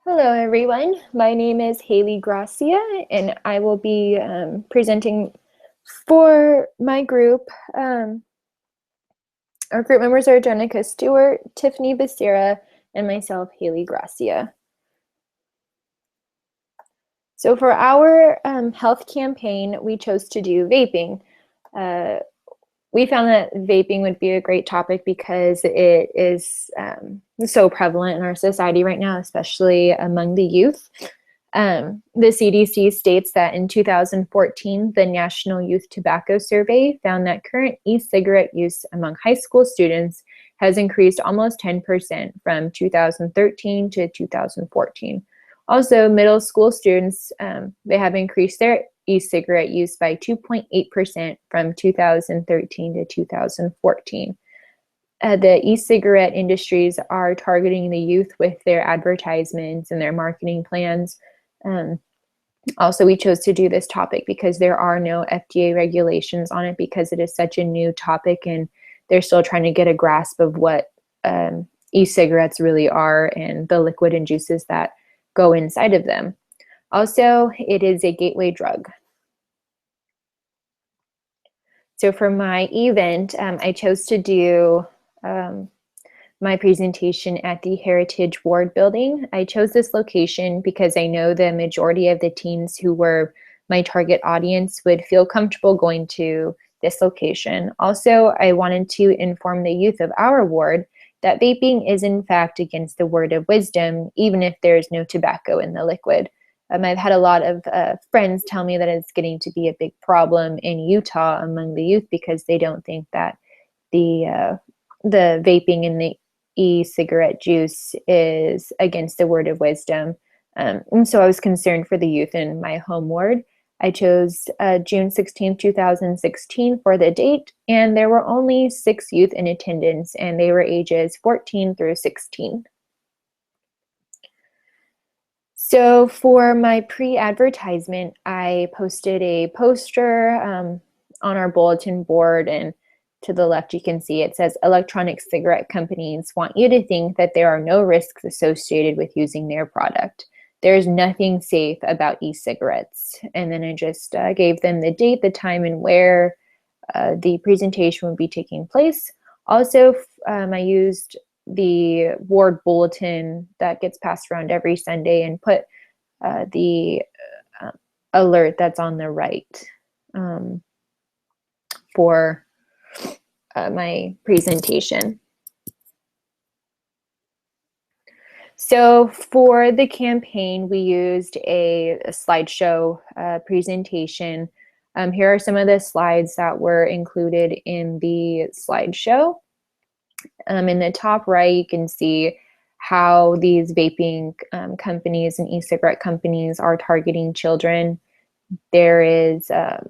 Hello, everyone. My name is Haley Gracia, and I will be presenting for my group. Our group members are Jenica Stewart, Tiffany Becerra, and myself, Haley Gracia. So for our health campaign, we chose to do vaping. We found that vaping would be a great topic because it is so prevalent in our society right now, especially among the youth. The CDC states that in 2014, the National Youth Tobacco Survey found that current e-cigarette use among high school students has increased almost 10% from 2013 to 2014. Also, middle school students, they have increased their e-cigarette use by 2.8% from 2013 to 2014. The e-cigarette industries are targeting the youth with their advertisements and their marketing plans. Also, we chose to do this topic because there are no FDA regulations on it because it is such a new topic and they're still trying to get a grasp of what e-cigarettes really are and the liquid and juices that go inside of them. Also, it is a gateway drug. So for my event, I chose to do my presentation at the Heritage Ward building. I chose this location because I know the majority of the teens who were my target audience would feel comfortable going to this location. Also, I wanted to inform the youth of our ward that vaping is in fact against the word of wisdom, even if there's no tobacco in the liquid. I've had a lot of friends tell me that it's getting to be a big problem in Utah among the youth because they don't think that the vaping and the e-cigarette juice is against the word of wisdom. And so I was concerned for the youth in my home ward. I chose June 16, 2016 for the date, and there were only 6 youth in attendance, and they were ages 14 through 16. So for my pre-advertisement, I posted a poster on our bulletin board, and to the left you can see it says electronic cigarette companies want you to think that there are no risks associated with using their product. There's nothing safe about e-cigarettes. And then I just gave them the date, the time, and where the presentation would be taking place. Also, I used the ward bulletin that gets passed around every Sunday and put the alert that's on the right for my presentation. So for the campaign, we used a slideshow presentation. Here are some of the slides that were included in the slideshow. In the top right, you can see how these vaping companies and e-cigarette companies are targeting children. There is a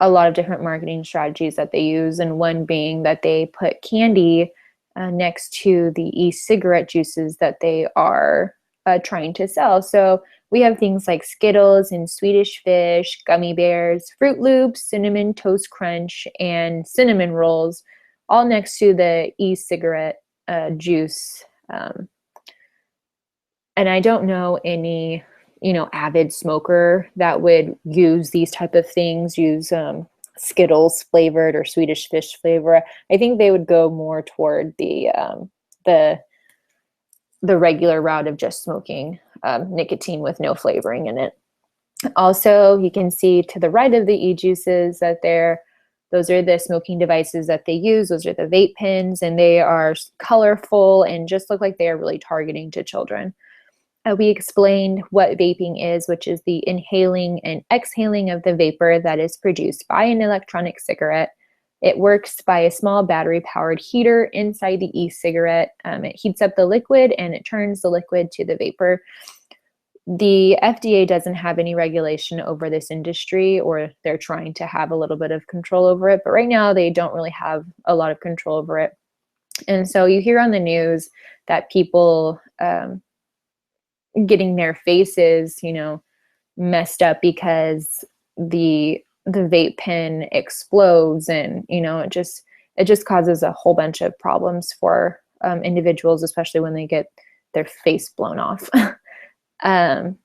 lot of different marketing strategies that they use, and one being that they put candy next to the e-cigarette juices that they are trying to sell. So we have things like Skittles and Swedish Fish, gummy bears, Fruit Loops, Cinnamon Toast Crunch, and cinnamon rolls, all next to the e-cigarette juice. And I don't know any, avid smoker that would use these type of things, use Skittles flavored or Swedish Fish flavor. I think they would go more toward the regular route of just smoking nicotine with no flavoring in it. Also, you can see to the right of the e-juices that those are the smoking devices that they use. Those are the vape pens, and they are colorful and just look like they are really targeting to children. We explained what vaping is, which is the inhaling and exhaling of the vapor that is produced by an electronic cigarette. It works by a small battery-powered heater inside the e-cigarette. It heats up the liquid and it turns the liquid to the vapor. The FDA doesn't have any regulation over this industry, or they're trying to have a little bit of control over it, but right now they don't really have a lot of control over it. And so you hear on the news that people getting their faces, messed up because the vape pen explodes, and it just causes a whole bunch of problems for individuals, especially when they get their face blown off. um,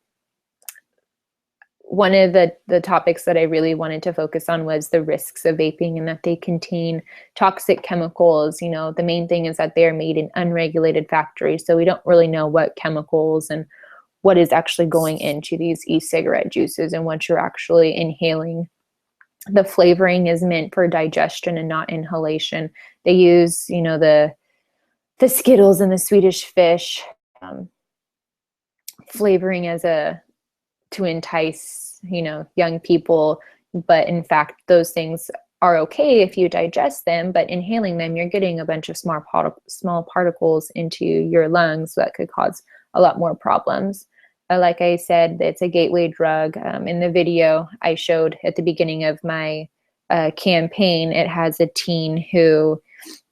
One of the topics that I really wanted to focus on was the risks of vaping and that they contain toxic chemicals. You know, the main thing is that they are made in unregulated factories, so we don't really know what chemicals and what is actually going into these e-cigarette juices and what you're actually inhaling. The flavoring is meant for digestion and not inhalation. They use, you know, the Skittles and the Swedish Fish flavoring as a to entice, you know, young people, but in fact those things are okay if you digest them, but inhaling them you're getting a bunch of small particles into your lungs that could cause a lot more problems. Like I said, it's a gateway drug. In the video I showed at the beginning of my campaign, it has a teen who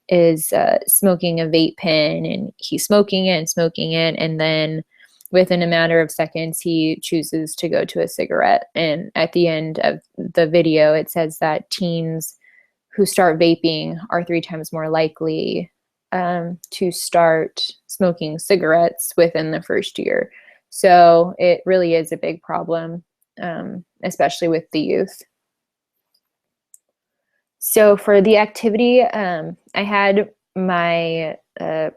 is smoking a vape pen, and he's smoking it and smoking it, and then within a matter of seconds he chooses to go to a cigarette. And at the end of the video it says that teens who start vaping are 3 times more likely to start smoking cigarettes within the first year. So it really is a big problem, especially with the youth. So for the activity, I had my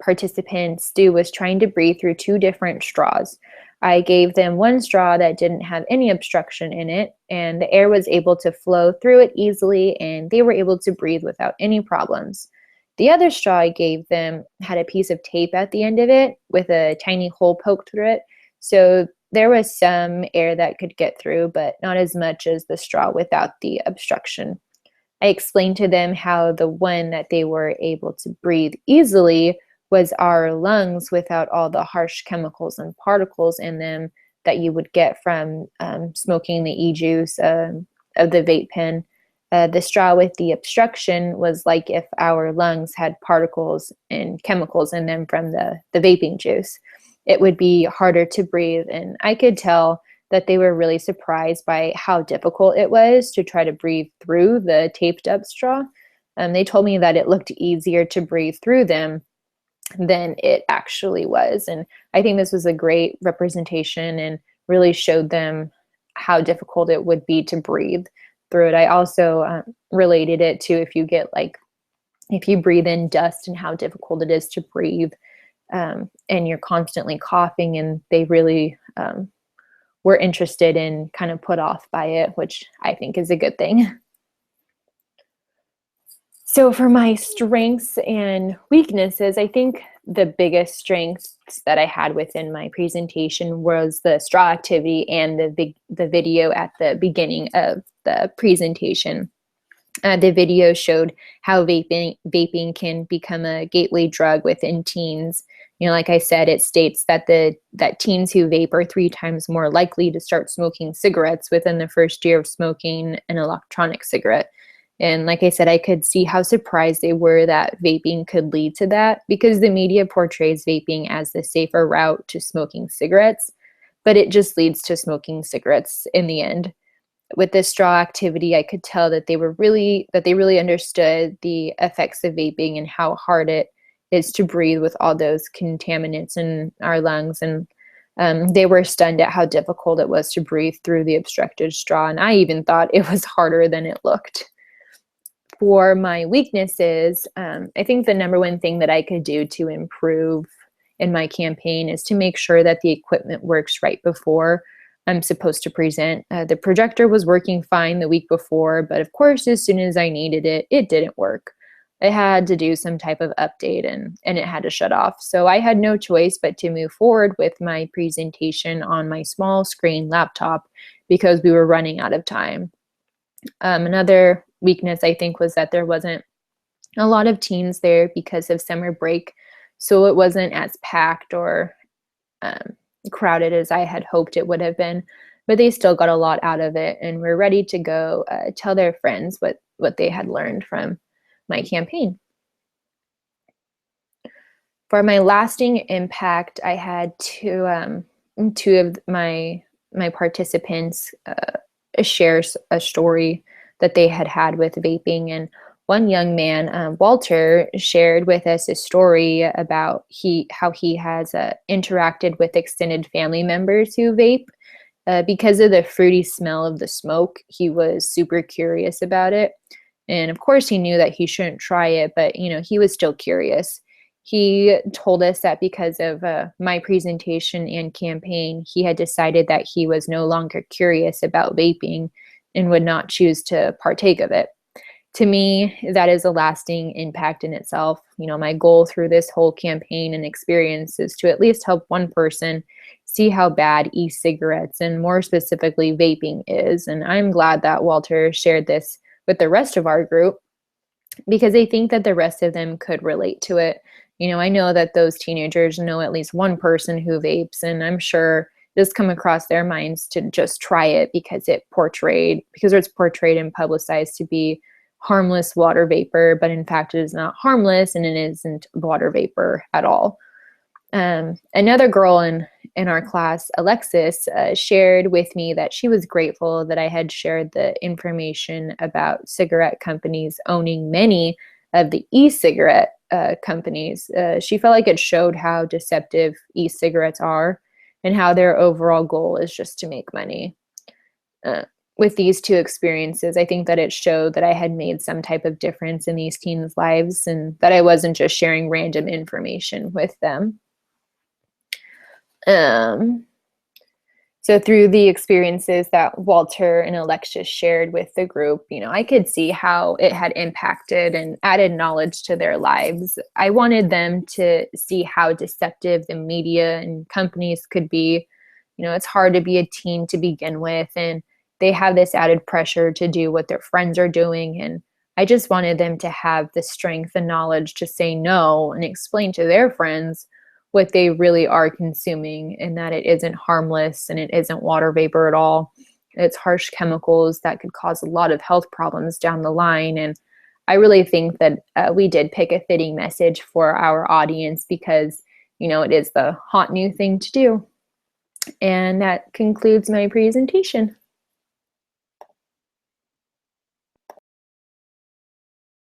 participants was trying to breathe through 2 different straws. I gave them one straw that didn't have any obstruction in it, and the air was able to flow through it easily, and they were able to breathe without any problems. The other straw I gave them had a piece of tape at the end of it with a tiny hole poked through it. So there was some air that could get through, but not as much as the straw without the obstruction. I explained to them how the one that they were able to breathe easily was our lungs without all the harsh chemicals and particles in them that you would get from smoking the e-juice of the vape pen. The straw with the obstruction was like if our lungs had particles and chemicals in them from the vaping juice. It would be harder to breathe, and I could tell that they were really surprised by how difficult it was to try to breathe through the taped up straw. They told me that it looked easier to breathe through them than it actually was. And I think this was a great representation and really showed them how difficult it would be to breathe through it. I also related it to if you breathe in dust and how difficult it is to breathe, and you're constantly coughing, and they really were interested and kind of put off by it, which I think is a good thing. So for my strengths and weaknesses, I think the biggest strengths that I had within my presentation was the straw activity and the video at the beginning of the presentation. The video showed how vaping can become a gateway drug within teens. You know, like I said, it states that that teens who vape are 3 times more likely to start smoking cigarettes within the first year of smoking an electronic cigarette. And like I said, I could see how surprised they were that vaping could lead to that, because the media portrays vaping as the safer route to smoking cigarettes, but it just leads to smoking cigarettes in the end. With this straw activity, I could tell that they really understood the effects of vaping and how hard it is to breathe with all those contaminants in our lungs. And they were stunned at how difficult it was to breathe through the obstructed straw. And I even thought it was harder than it looked. For my weaknesses, I think the number one thing that I could do to improve in my campaign is to make sure that the equipment works right before I'm supposed to present. The projector was working fine the week before, but of course, as soon as I needed it, it didn't work. I had to do some type of update, and it had to shut off. So I had no choice but to move forward with my presentation on my small screen laptop because we were running out of time. Another weakness, I think, was that there wasn't a lot of teens there because of summer break, so it wasn't as packed or crowded as I had hoped it would have been, but they still got a lot out of it and were ready to go tell their friends what they had learned from my campaign. For my lasting impact, I had two of my participants share a story that they had with vaping. And one young man, Walter, shared with us a story about how he has interacted with extended family members who vape. Because of the fruity smell of the smoke, he was super curious about it. And of course, he knew that he shouldn't try it, but he was still curious. He told us that because of my presentation and campaign, he had decided that he was no longer curious about vaping and would not choose to partake of it. To me, that is a lasting impact in itself. My goal through this whole campaign and experience is to at least help one person see how bad e-cigarettes and more specifically vaping is. And I'm glad that Walter shared this with the rest of our group because I think that the rest of them could relate to it. I know that those teenagers know at least one person who vapes, and I'm sure this come across their minds to just try it because it's portrayed and publicized to be harmless water vapor, but in fact it is not harmless and it isn't water vapor at all. Another girl in our class, Alexis, shared with me that she was grateful that I had shared the information about cigarette companies owning many of the e-cigarette companies. She felt like it showed how deceptive e-cigarettes are and how their overall goal is just to make money. With these two experiences, I think that it showed that I had made some type of difference in these teens' lives and that I wasn't just sharing random information with them. So through the experiences that Walter and Alexis shared with the group, I could see how it had impacted and added knowledge to their lives. I wanted them to see how deceptive the media and companies could be. It's hard to be a teen to begin with, and they have this added pressure to do what their friends are doing. And I just wanted them to have the strength and knowledge to say no and explain to their friends what they really are consuming and that it isn't harmless and it isn't water vapor at all. It's harsh chemicals that could cause a lot of health problems down the line. And I really think that we did pick a fitting message for our audience because, it is the hot new thing to do. And that concludes my presentation.